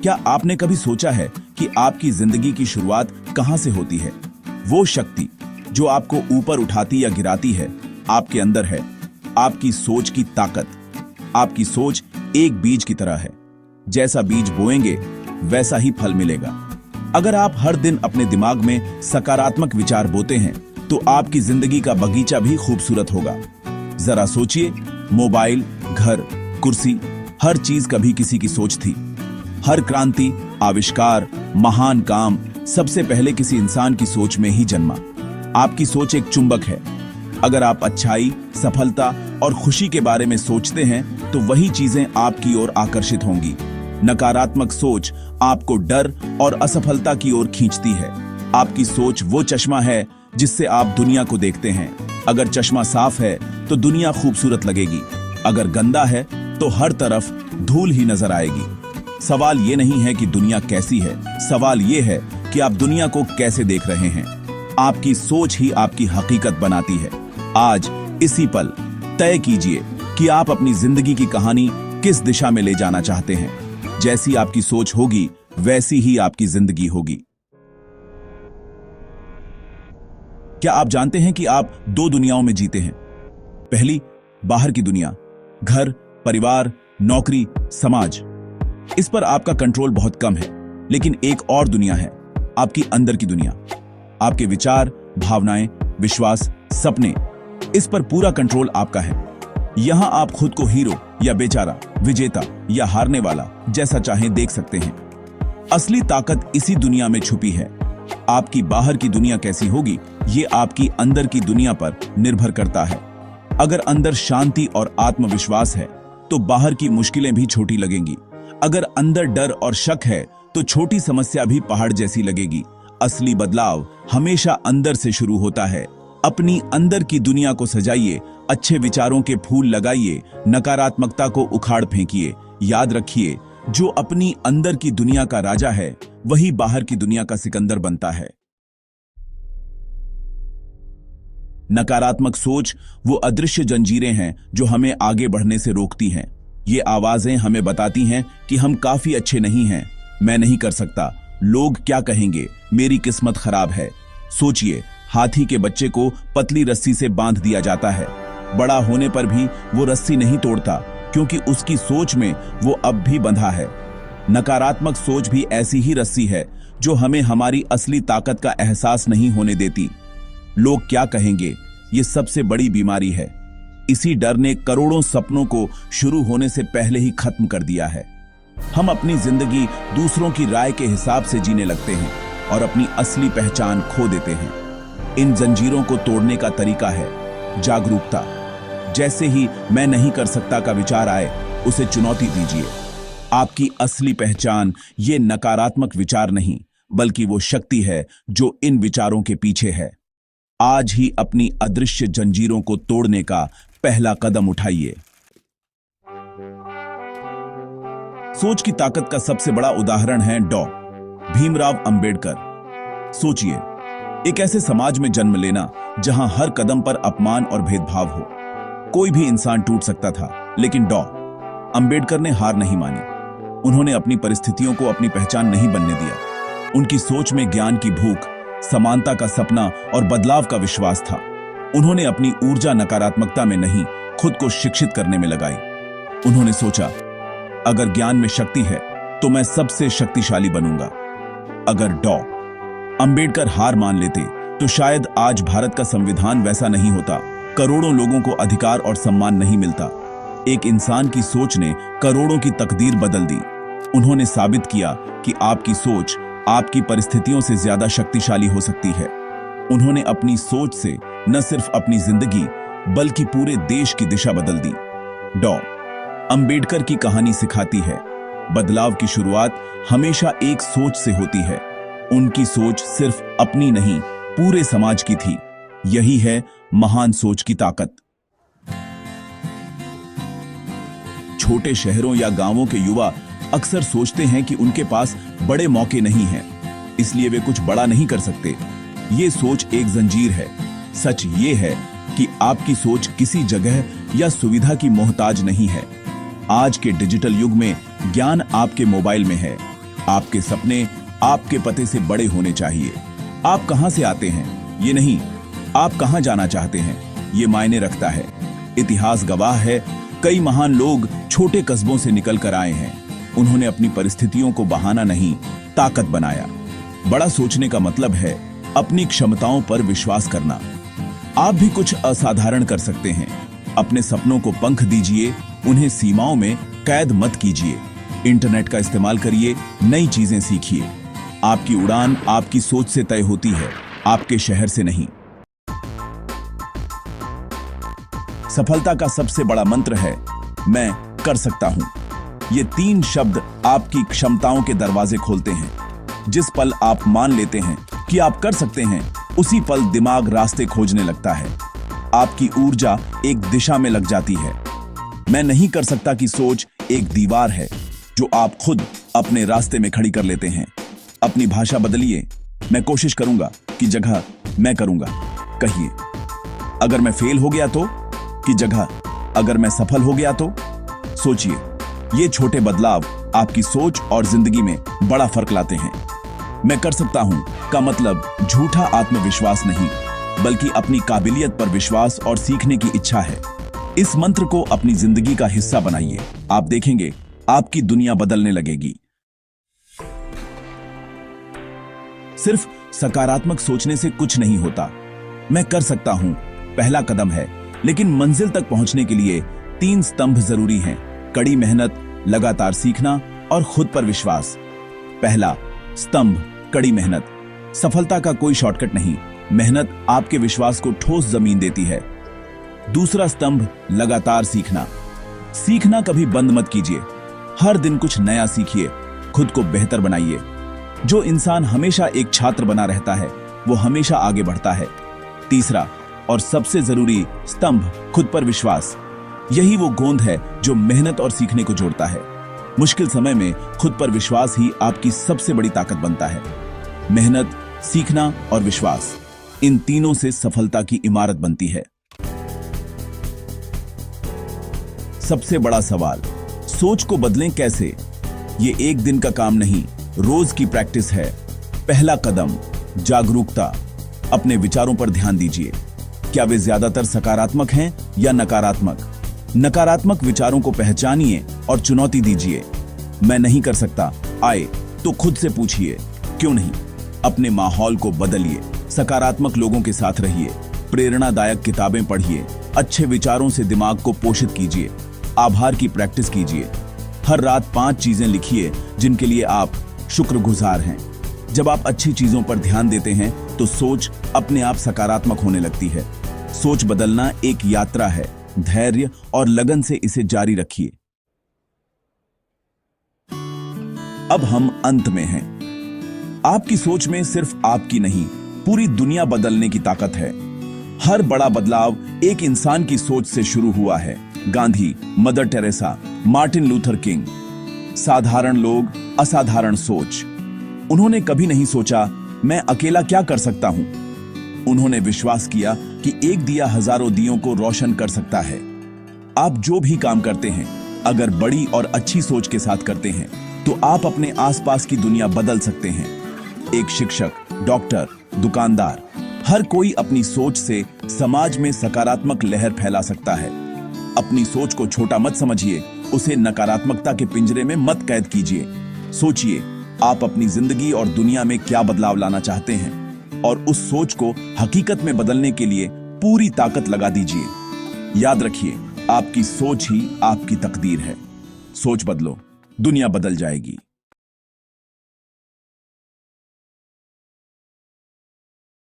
क्या आपने कभी सोचा है कि आपकी जिंदगी की शुरुआत कहां से होती है? वो शक्ति जो आपको ऊपर उठाती या गिराती है, आपके अंदर है। आपकी सोच की ताकत। आपकी सोच एक बीज की तरह है। जैसा बीज बोएंगे वैसा ही फल मिलेगा। अगर आप हर दिन अपने दिमाग में सकारात्मक विचार बोते हैं तो आपकी जिंदगी का बगीचा भी खूबसूरत होगा। जरा सोचिए, मोबाइल, घर, कुर्सी, हर चीज कभी किसी की सोच थी। हर क्रांति, आविष्कार, महान काम सबसे पहले किसी इंसान की सोच में ही जन्मा। आपकी सोच एक चुंबक है। अगर आप अच्छाई, सफलता और खुशी के बारे में सोचते हैं तो वही चीजें आपकी ओर आकर्षित होंगी। नकारात्मक सोच आपको डर और असफलता की ओर खींचती है। आपकी सोच वो चश्मा है जिससे आप दुनिया को देखते हैं। अगर चश्मा साफ है तो दुनिया खूबसूरत लगेगी, अगर गंदा है तो हर तरफ धूल ही नजर आएगी। सवाल ये नहीं है कि दुनिया कैसी है, सवाल ये है कि आप दुनिया को कैसे देख रहे हैं। आपकी सोच ही आपकी हकीकत बनाती है। आज इसी पल तय कीजिए कि आप अपनी जिंदगी की कहानी किस दिशा में ले जाना चाहते हैं। जैसी आपकी सोच होगी वैसी ही आपकी जिंदगी होगी। क्या आप जानते हैं कि आप दो दुनियाओं में जीते हैं? पहली, बाहर की दुनिया, घर, परिवार, नौकरी, समाज। इस पर आपका कंट्रोल बहुत कम है। लेकिन एक और दुनिया है, आपकी अंदर की दुनिया। आपके विचार, भावनाएं, विश्वास, सपने, इस पर पूरा कंट्रोल आपका है। यहां आप खुद को हीरो या बेचारा, विजेता या हारने वाला जैसा चाहें देख सकते हैं। असली ताकत इसी दुनिया में छुपी है। आपकी बाहर की दुनिया कैसी होगी, ये आपकी अंदर की दुनिया पर निर्भर करता है। अगर अंदर शांति और आत्मविश्वास है तो बाहर की मुश्किलें भी छोटी लगेंगी। अगर अंदर डर और शक है तो छोटी समस्या भी पहाड़ जैसी लगेगी। असली बदलाव हमेशा अंदर से शुरू होता है। अपनी अंदर की दुनिया को सजाइए, अच्छे विचारों के फूल लगाइए, नकारात्मकता को उखाड़ फेंकिए। याद रखिए, जो अपनी अंदर की दुनिया का राजा है वही बाहर की दुनिया का सिकंदर बनता है। नकारात्मक सोच वो अदृश्य जंजीरें हैं जो हमें आगे बढ़ने से रोकती हैं। ये आवाजें हमें बताती हैं कि हम काफी अच्छे नहीं हैं, मैं नहीं कर सकता, लोग क्या कहेंगे, मेरी किस्मत खराब है। सोचिए, हाथी के बच्चे को पतली रस्सी से बांध दिया जाता है। बड़ा होने पर भी वो रस्सी नहीं तोड़ता क्योंकि उसकी सोच में वो अब भी बंधा है। नकारात्मक सोच भी ऐसी ही रस्सी है जो हमें हमारी असली ताकत का एहसास नहीं होने देती। लोग क्या कहेंगे, ये सबसे बड़ी बीमारी है। इसी डर ने करोड़ों सपनों को शुरू होने से पहले ही खत्म कर दिया है। हम अपनी जिंदगी दूसरों की राय के हिसाब से जीने लगते हैं और अपनी असली पहचान खो देते हैं। इन जंजीरों को तोड़ने का तरीका है जागरूकता। जैसे ही मैं नहीं कर सकता का विचार आए, उसे चुनौती दीजिए। आपकी असली पहचान ये नकारात्मक विचार नहीं, बल्कि वो शक्ति है जो इन विचारों के पीछे है। आज ही अपनी अदृश्य जंजीरों को तोड़ने का पहला कदम उठाइए। सोच की ताकत का सबसे बड़ा उदाहरण है डॉ. भीमराव अंबेडकर। सोचिए, एक ऐसे समाज में जन्म लेना जहां हर कदम पर अपमान और भेदभाव हो। कोई भी इंसान टूट सकता था, लेकिन डॉ. अंबेडकर ने हार नहीं मानी। उन्होंने अपनी परिस्थितियों को अपनी पहचान नहीं बनने दिया। उनकी सोच में ज्ञान की भूख, समानता का सपना और बदलाव का विश्वास था। उन्होंने अपनी ऊर्जा नकारात्मकता में नहीं, खुद को शिक्षित करने में लगाई। उन्होंने सोचा, अगर ज्ञान में शक्ति है तो मैं सबसे शक्तिशाली बनूंगा। अगर डॉ. अंबेडकर हार मान लेते तो शायद आज भारत का संविधान वैसा नहीं होता, करोड़ों लोगों को अधिकार और सम्मान नहीं मिलता। एक इंसान की सोच ने करोड़ों की तकदीर बदल दी। उन्होंने साबित किया कि आपकी सोच आपकी परिस्थितियों से ज्यादा शक्तिशाली हो सकती है। उन्होंने अपनी सोच से न सिर्फ अपनी जिंदगी बल्कि पूरे देश की दिशा बदल दी। डॉ. अंबेडकर की कहानी सिखाती है, बदलाव की शुरुआत हमेशा एक सोच से होती है। उनकी सोच सिर्फ अपनी नहीं, पूरे समाज की थी। यही है महान सोच की ताकत। छोटे शहरों या गांवों के युवा अक्सर सोचते हैं कि उनके पास बड़े मौके नहीं हैं, इसलिए वे कुछ बड़ा नहीं कर सकते। ये सोच एक जंजीर है। सच ये है कि आपकी सोच किसी जगह या सुविधा की मोहताज नहीं है। आज के डिजिटल युग में ज्ञान आपके मोबाइल में है, आपके सपने आपके पते से बड़े होने चाहिए। आप कहां से आते हैं ये नहीं, आप कहां जाना चाहते हैं ये मायने रखता है। इतिहास गवाह है, कई महान लोग छोटे कस्बों से निकल कर आए हैं। उन्होंने अपनी परिस्थितियों को बहाना नहीं, ताकत बनाया। बड़ा सोचने का मतलब है अपनी क्षमताओं पर विश्वास करना। आप भी कुछ असाधारण कर सकते हैं। अपने सपनों को पंख दीजिए, उन्हें सीमाओं में कैद मत कीजिए। इंटरनेट का इस्तेमाल करिए, नई चीजें सीखिए। आपकी उड़ान आपकी सोच से तय होती है, आपके शहर से नहीं। सफलता का सबसे बड़ा मंत्र है मैं कर सकता हूं। ये 3 शब्द आपकी क्षमताओं के दरवाजे खोलते हैं। जिस पल आप मान लेते हैं कि आप कर सकते हैं, उसी पल दिमाग रास्ते खोजने लगता है। आपकी ऊर्जा एक दिशा में लग जाती है। मैं नहीं कर सकता की सोच एक दीवार है जो आप खुद अपने रास्ते में खड़ी कर लेते हैं। अपनी भाषा बदलिए। मैं कोशिश करूंगा की जगह मैं करूंगा कहिए। अगर मैं फेल हो गया तो की जगह अगर मैं सफल हो गया तो। सोचिए, ये छोटे बदलाव आपकी सोच और जिंदगी में बड़ा फर्क लाते हैं। मैं कर सकता हूं का मतलब झूठा आत्मविश्वास नहीं, बल्कि अपनी काबिलियत पर विश्वास और सीखने की इच्छा है। इस मंत्र को अपनी जिंदगी का हिस्सा बनाइए। आप देखेंगे आपकी दुनिया बदलने लगेगी। सिर्फ सकारात्मक सोचने से कुछ नहीं होता। मैं कर सकता हूं पहला कदम है, लेकिन मंजिल तक पहुंचने के लिए 3 स्तंभ जरूरी हैं: कड़ी मेहनत, लगातार सीखना और खुद पर विश्वास। पहला स्तंभ कड़ी मेहनत। सफलता का कोई शॉर्टकट नहीं, मेहनत आपके विश्वास को ठोस जमीन देती है। दूसरा स्तंभ लगातार सीखना। सीखना कभी बंद मत कीजिए। हर दिन कुछ नया सीखिए, खुद को बेहतर बनाइए। जो इंसान हमेशा एक छात्र बना रहता है, वो हमेशा आगे बढ़ता है। तीसरा और सबसे जरूरी स्तंभ खुद पर विश्वास। यही वो गोंद है जो मेहनत और सीखने को जोड़ता है। मुश्किल समय में खुद पर विश्वास ही आपकी सबसे बड़ी ताकत बनता है। मेहनत, सीखना और विश्वास, इन तीनों से सफलता की इमारत बनती है। सबसे बड़ा सवाल, सोच को बदलें कैसे? ये एक दिन का काम नहीं, रोज की प्रैक्टिस है। पहला कदम जागरूकता। अपने विचारों पर ध्यान दीजिए। क्या वे ज्यादातर सकारात्मक हैं या नकारात्मक? नकारात्मक विचारों को पहचानिए और चुनौती दीजिए। मैं नहीं कर सकता आए तो खुद से पूछिए क्यों नहीं। अपने माहौल को बदलिए। सकारात्मक लोगों के साथ रहिए। प्रेरणादायक किताबें पढ़िए। अच्छे विचारों से दिमाग को पोषित कीजिए। आभार की प्रैक्टिस कीजिए। हर रात 5 चीजें लिखिए जिनके लिए आप शुक्रगुजार हैं। जब आप अच्छी चीजों पर ध्यान देते हैं तो सोच अपने आप सकारात्मक होने लगती है। सोच बदलना एक यात्रा है। धैर्य और लगन से इसे जारी रखिए। अब हम अंत में हैं। आपकी सोच में सिर्फ आपकी नहीं, पूरी दुनिया बदलने की ताकत है। हर बड़ा बदलाव एक इंसान की सोच से शुरू हुआ है। Gandhi, mother Teresa, Martin Luther king, साधारण लोग, असाधारण सोच। उन्होंने कभी नहीं सोचा मैं अकेला क्या कर सकता हूं। उन्होंने विश्वास किया कि एक दिया हजारों दियों को रोशन कर सकता है। आप जो भी काम करते हैं, अगर बड़ी और अच्छी सोच के साथ करते हैं, तो आप अपने आसपास की दुनिया बदल सकते हैं। एक शिक्षक, डॉक्टर, दुकानदार, हर कोई अपनी सोच से समाज में सकारात्मक लहर फैला सकता है। अपनी सोच को छोटा मत समझिए, उसे नकारात्मकता के पिंजरे में मत कैद कीजिए। सोचिए, आप अपनी जिंदगी और दुनिया में क्या बदलाव लाना चाहते हैं और उस सोच को हकीकत में बदलने के लिए पूरी ताकत लगा दीजिए। याद रखिए, आपकी सोच ही आपकी तकदीर है। सोच बदलो, दुनिया बदल जाएगी।